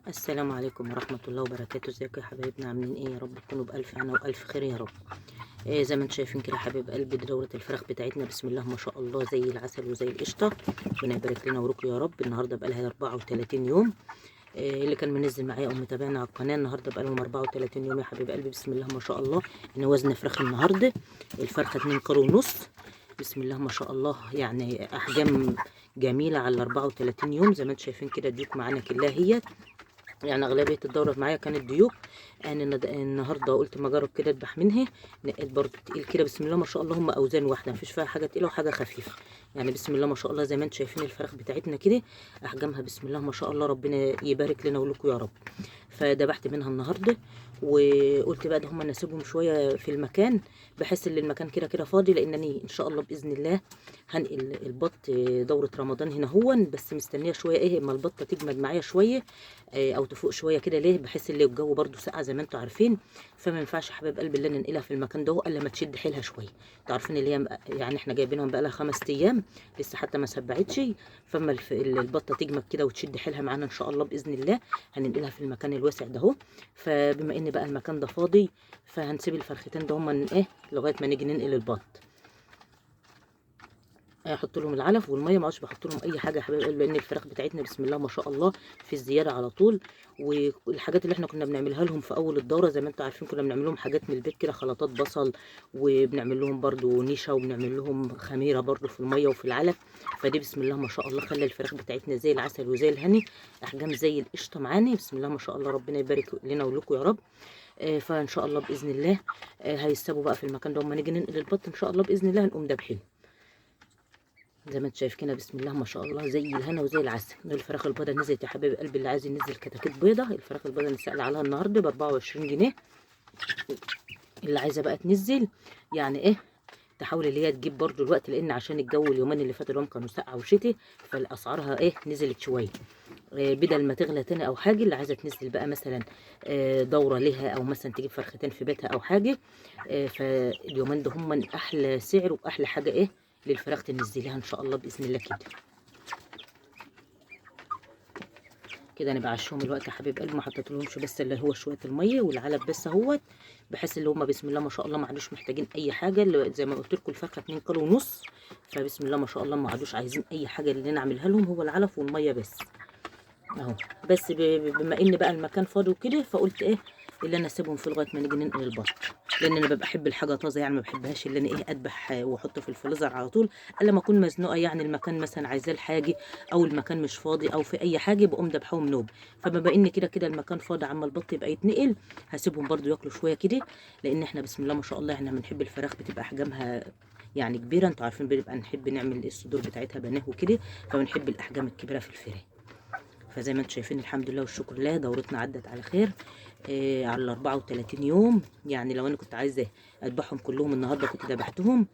السلام عليكم ورحمة الله وبركاته. ازيكم يا حبايبنا؟ عاملين ايه؟ يا رب تكونوا بألف هنا وألف خير يا رب. زي ما انتم شايفين كده يا حبايب قلبي، دي دورة الفراخ بتاعتنا بسم الله ما شاء الله زي العسل وزي القشطة. ربنا يبارك لنا ويرزقكم يا رب. النهارده بقالها 34 يوم. اللي كان منزل معايا او متابعنا على القناة النهارده بقالهم 34 يوم يا حبايب قلبي بسم الله ما شاء الله. ان وزن فراخ النهارده الفرخة 2 كيلو ونص. بسم الله ما شاء الله، يعني احجام جميلة على 34 يوم. زي ما انتم شايفين كده الديوك معانا كلها هي، يعني اغلبيه الدوره معايا كانت ديوك. انا النهارده قلت ما اجرب كده اذبح منها. نقيت برضو تقيل كده بسم الله ما شاء الله، هم اوزان واحده مفيش فيها حاجه تقيله وحاجه خفيفه. يعني بسم الله ما شاء الله زي ما انتم شايفين الفراخ بتاعتنا كده احجامها بسم الله ما شاء الله. ربنا يبارك لنا ولكم يا رب. فدبحت منها النهارده، وقلت بقى ده هم نسيبهم شويه في المكان بحس ان المكان كده كده فاضي، لانني ان شاء الله باذن الله هنقل البط دوره رمضان هنا هون. بس مستنيه شويه ايه اما البطه تجمد معايا شويه، او تفوق شويه كده. ليه؟ بحس ان الجو برده ساقع زي ما انتم عارفين. فما ينفعش يا حبايب قلبي اللي ننقلها في المكان ده الا ما تشد حيلها شويه. انتوا عارفين اللي هي يعني احنا جايبينهم بقى لها 5 ايام لسه حتى ما سبعتش. فاما البطه تجمد كده وتشد حيلها معانا ان شاء الله باذن الله هننقلها في المكان الواسع ده اهو. فبما ان بقى المكان ده فاضي فهنسيب الفرختين ده هما ايه لغايه ما نيجي ننقل البط. احط لهم العلف والميه، ما عادش بحط لهم اي حاجه يا حبايبي، لان الفراخ بتاعتنا بسم الله ما شاء الله في الزياده على طول. والحاجات اللي احنا كنا بنعملها لهم في اول الدوره زي ما انتم عارفين كنا بنعمل لهم حاجات من البيت كده، خلطات بصل، وبنعمل لهم برده نشا، وبنعمل لهم خميره برده في الميه وفي العلف. فدي بسم الله ما شاء الله خلى الفراخ بتاعتنا زي العسل وزي الهني، احجام زي القشطه معانا بسم الله ما شاء الله. ربنا يبارك لنا ولكم يا رب. فان شاء الله باذن الله هيسابوا بقى في المكان ده. اما نيجي ننقل البط ان شاء الله باذن الله هنقوم دابحين زي ما انت شايف كده بسم الله ما شاء الله زي الهنا وزي العسل. الفراخ البيضاء نزلت يا حبايب قلبي، اللي عايز ينزل كتاكيت بيضه الفراخ البيضاء اللي سأل عليها النهارده ب 24 جنيه. اللي عايزه بقى تنزل يعني ايه تحاول اللي هي تجيب برضو الوقت، لان عشان الجو اليومين اللي فاتوا اليوم كانوا ساقعه وشتي فالاسعارها ايه نزلت شويه. بدل ما تغلى تاني او حاجه، اللي عايزه تنزل بقى مثلا دوره لها او مثلا تجيب فرختين في بيتها او حاجه. فاليومين ده هم احلى سعر واحلى حاجه ايه للفراخ تنزليها ان شاء الله باذن الله كده. كده انا بعشهم الوقت يا حبيب قلبي، ما حطيتلهمش بس اللي هو شويه الميه والعلب بس اهوت، بحيث اللي هم بسم الله ما شاء الله ما عادوش محتاجين اي حاجه. اللي زي ما قلت لكم الفرخه 2 كيلو ونص، فبسم الله ما شاء الله ما عادوش عايزين اي حاجه. اللي انا اعملها لهم هو العلف والميه بس اهو. بس بما ان بقى المكان فاضي وكده فقلت ايه اللي انا اسيبهم في لغايه ما نيجي ننقل البط، لان انا ببقى احب الحاجه طازه. يعني ما بحبهاش اللي انا ايه اذبح واحطه في الفريزر على طول الا ما اكون مزنوقه، يعني المكان مثلا عايزاه لحاجه او المكان مش فاضي او في اي حاجه بقوم ذبحهم نوب. فبما ان كده كده المكان فاضي عما البط يبقى يتنقل هسيبهم برده ياكلوا شويه كده. لان احنا بسم الله ما شاء الله احنا بنحب الفراخ بتبقى احجامها يعني كبيره. انتوا عارفين بنبقى نحب نعمل الصدور بتاعتها بناه وكده، فبنحب الاحجام الكبيره في الفراخ. فزي ما انتم شايفين الحمد لله والشكر لله دورتنا عدت على خير. على 34 يوم. يعني لو انا كنت عايزه اذبحهم كلهم النهارده كنت ذبحتهم.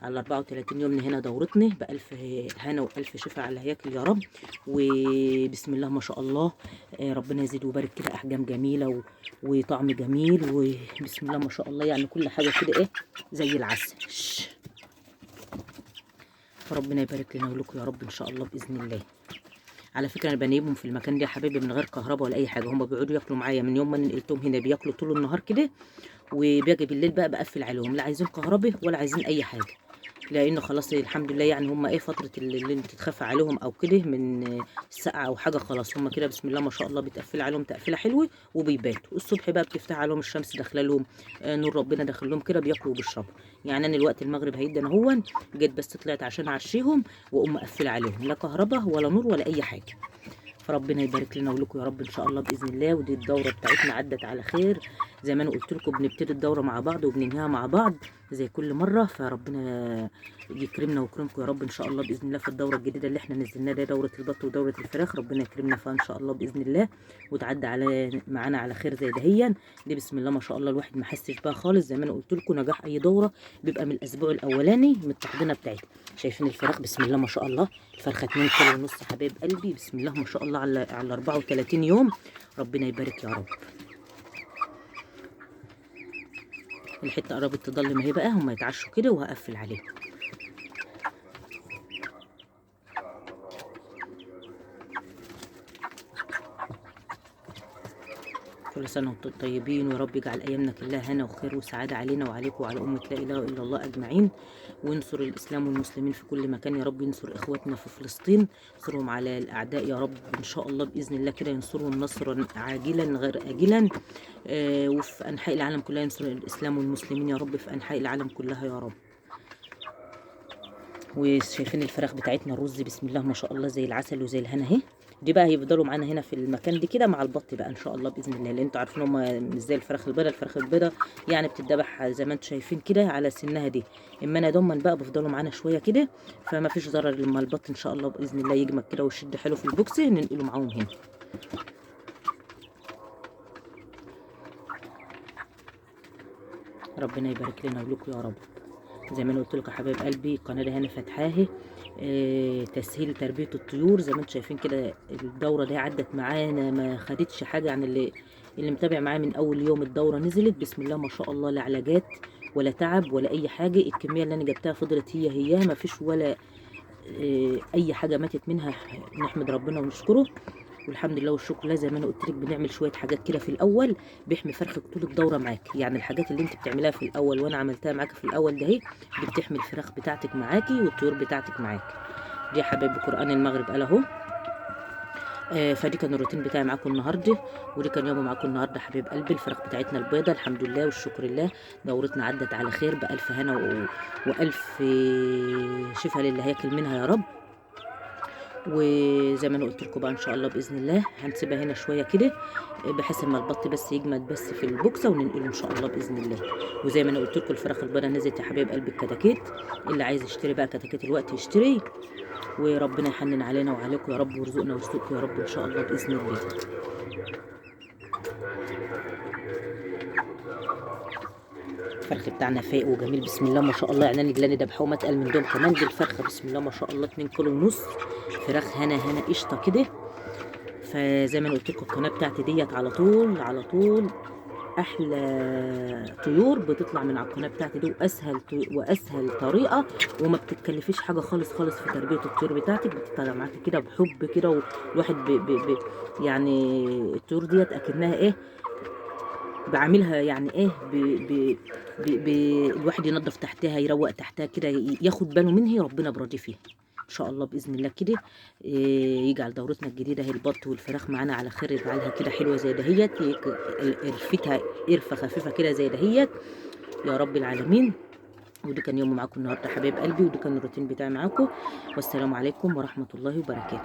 على 34 يوم من هنا دورتنا بألف هنا وألف شفا على هياكل يا رب. وبسم الله ما شاء الله ربنا يزيد ويبارك كده احجام جميله وطعم جميل وبسم الله ما شاء الله، يعني كل حاجه كده ايه زي العسل. فربنا يبارك لنا ولكم يا رب ان شاء الله باذن الله. على فكره انا بنيمهم في المكان ده يا حبايبي من غير كهرباء ولا اي حاجه. هم بيقعدوا ياكلوا معايا من يوم ما نقلتهم هنا بياكلوا طول النهار كده، وباجي بالليل بقى بقفل عليهم لا عايزين كهرباء ولا عايزين اي حاجه. لانه خلاص الحمد لله يعني هم ايه فتره اللي انت تخاف عليهم او كده من السقعه او حاجه خلاص هم كده بسم الله ما شاء الله بتقفل عليهم تقفيله حلوه وبيباتوا. الصبح بقى بتفتح عليهم الشمس داخله لهم نور ربنا داخل لهم كده بياكلوا وبيشربوا. يعني انا الوقت المغرب هيدا اهون جيت بس طلعت عشان اعشيهم واقوم مقفله عليهم لا كهرباء ولا نور ولا اي حاجه. فربنا يبارك لنا ولكم يا رب ان شاء الله باذن الله. ودي الدوره بتاعتنا عدت على خير. زي ما انا قلت لكم بنبتدي الدوره مع بعض وبننهيها مع بعض زي كل مره. فربنا يكرمنا ويكرمكم يا رب ان شاء الله باذن الله في الدوره الجديده اللي احنا نزلناها دي دوره البط ودوره الفراخ. ربنا يكرمنا فيها ان شاء الله باذن الله وتعدي على معانا على خير زي دهيا. دي بسم الله ما شاء الله الواحد ما حسش بها خالص. زي ما انا قلت لكم نجاح اي دوره بيبقى من الاسبوع الاولاني من التحضينه بتاعتها. شايفين الفراخ بسم الله ما شاء الله الفرخه 2 كيلو ونص حبايب قلبي بسم الله ما شاء الله على 34 يوم. ربنا يبارك يا رب. الحته قربت تضل ما هي بقى هم يتعشوا كده وهقفل عليهم. كل سنة وانتم طيبين، ويا رب يجعل أيامنا كلها هنا وخير وسعادة علينا وعليكم وعلى أمة لا إله إلا الله أجمعين. وينصر الإسلام والمسلمين في كل مكان، يا رب ينصر إخواتنا في فلسطين، ينصرهم على الأعداء يا رب إن شاء الله بإذن الله كده، ينصرهم نصرا عاجلا غير آجلا. وفي أنحاء العالم كلها ينصر الإسلام والمسلمين يا رب في أنحاء العالم كلها يا رب. وشايفين الفراخ بتاعتنا الرز بسم الله ما شاء الله زي العسل وزي الهنا اهي. دي بقى هيفضلوا معانا هنا في المكان دي كده مع البط بقى ان شاء الله باذن الله، لان انتوا عارفين هم مش زي الفراخ البيضاء. الفراخ البيضاء يعني بتتذبح زي ما انتوا شايفين كده على سنها دي، اما انا دول بقى بفضلوا معانا شويه كده، فما فيش ضرر لما البط ان شاء الله باذن الله يجمد كده ويشد حلو في البوكس ننقله معاهم هنا. ربنا يبارك لنا ولكم يا رب. زي ما انا قلت لكم يا حبايب قلبي، القناه دي هاني فاتحاها تسهيل تربيه الطيور. زي ما انتم شايفين كده الدوره دي عدت معانا ما خدتش حاجه عن اللي متابع معايا من اول يوم الدوره نزلت بسم الله ما شاء الله، لا علاجات ولا تعب ولا اي حاجه. الكميه اللي انا جبتها فضلت هي ما فيش ولا اي حاجه ماتت منها. نحمد ربنا ونشكره والحمد لله والشكر لله. زي ما انا قلت لك بنعمل شويه حاجات كده في الاول بيحمي فرخك طول الدوره معاك، يعني الحاجات اللي انت بتعملها في الاول وانا عملتها معاك في الاول ده اهي دي بتحمي الفراخ بتاعتك معاكي والطيور بتاعتك معاكي. دي يا حبايبي قران المغرب قال اهو. فدي كان الروتين بتاعي معاكم النهارده، ودي كان يومي معاكم النهارده حبايب قلبي. الفراخ بتاعتنا البيضه الحمد لله والشكر لله دورتنا عدت على خير بألف هنا والف شفا للي هياكل منها يا رب. وزي ما انا قلت لكم بقى ان شاء الله باذن الله هنسيبها هنا شويه كده بحيث اما البط بس يجمد بس في البوكسه وننقله ان شاء الله باذن الله. وزي ما انا قلت لكم الفراخ البيضاء نزلت يا حبايب قلبي الكتاكيت، اللي عايز يشتري بقى كتاكيت الوقت يشتري، وربنا يحنن علينا وعليكم يا رب ويرزقنا ويرزقكم يا رب ان شاء الله باذن الله. الفرخ بتاعنا فايق وجميل بسم الله ما شاء الله، يعني انا اللي ذبحوه ما اتقل من دوم كمان. دي الفرخه بسم الله ما شاء الله 2 كيلو ونص فراخ هنا قشطه كده. فزي ما انا قلت لكم القناه بتاعتي ديت على طول على طول احلى طيور بتطلع من على القناه بتاعتي دي، واسهل طريقه وما بتتكلفيش حاجه خالص خالص في تربيه الطيور بتاعتك. بتطلع معاكي كده بحب كده، والواحد يعني الطيور ديت اكنها ايه بعملها يعني ايه الواحد ينظف تحتها يروق تحتها كده ياخد باله منها ربنا براضي فيها ان شاء الله باذن الله كده. يجعل دورتنا الجديده هي البط والفراخ معانا على خير، يجعلها كده حلوه زي دهيت، قرفتها قرفه خفيفه كده زي دهيت يا رب العالمين. ودي كان يوم معاكم النهارده حبايب قلبي، ودي كان الروتين بتاعي معاكم، والسلام عليكم ورحمه الله وبركاته.